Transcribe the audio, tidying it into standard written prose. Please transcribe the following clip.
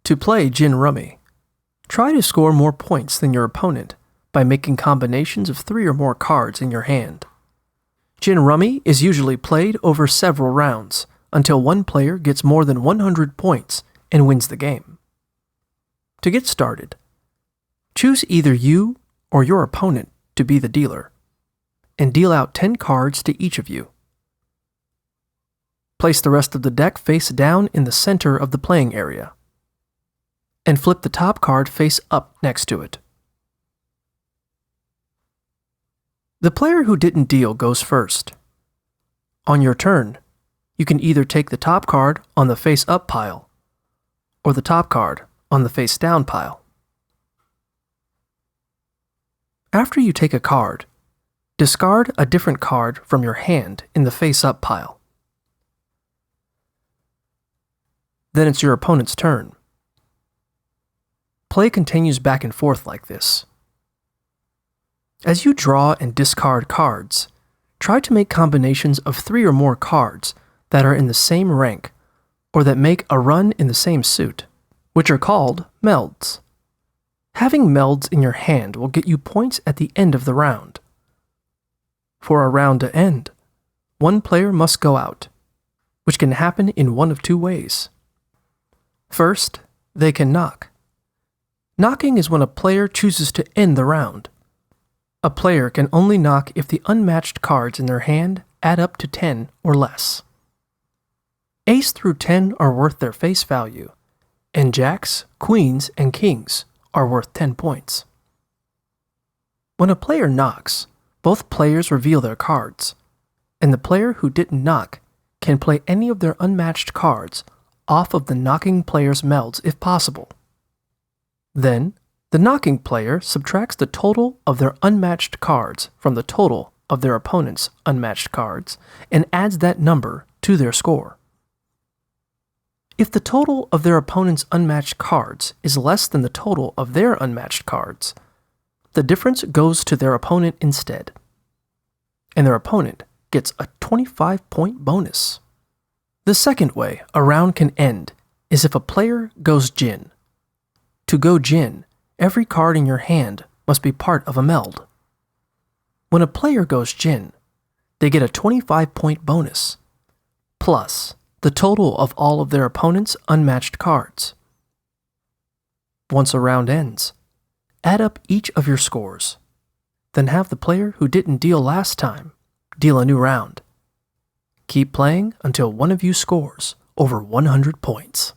To play Gin Rummy, try to score more points than your opponent by making combinations of 3 or more cards in your hand. Gin Rummy is usually played over several rounds until one player gets more than 100 points and wins the game. To get started, choose either you or your opponent to be the dealer, and deal out 10 cards to each of you. Place the rest of the deck face down in the center of the playing area, and flip the top card face up next to it. The player who didn't deal goes first. On your turn, you can either take the top card on the face up pile, or the top card on the face down pile. After you take a card, discard a different card from your hand in the face up pile. Then it's your opponent's turn. Play continues back and forth like this. As you draw and discard cards, try to make combinations of 3 or more cards that are in the same rank or that make a run in the same suit, which are called melds. Having melds in your hand will get you points at the end of the round. For a round to end, one player must go out, which can happen in one of 2 ways. First, they can knock. Knocking is when a player chooses to end the round. A player can only knock if the unmatched cards in their hand add up to 10 or less. Ace through 10 are worth their face value, and jacks, queens, and kings are worth 10 points. When a player knocks, both players reveal their cards, and the player who didn't knock can play any of their unmatched cards off of the knocking player's melds if possible. Then, the knocking player subtracts the total of their unmatched cards from the total of their opponent's unmatched cards and adds that number to their score. If the total of their opponent's unmatched cards is less than the total of their unmatched cards, the difference goes to their opponent instead, and their opponent gets a 25-point bonus. The second way a round can end is if a player goes gin. To go gin, every card in your hand must be part of a meld. When a player goes gin, they get a 25-point bonus, plus the total of all of their opponent's unmatched cards. Once a round ends, add up each of your scores, then have the player who didn't deal last time deal a new round. Keep playing until one of you scores over 100 points.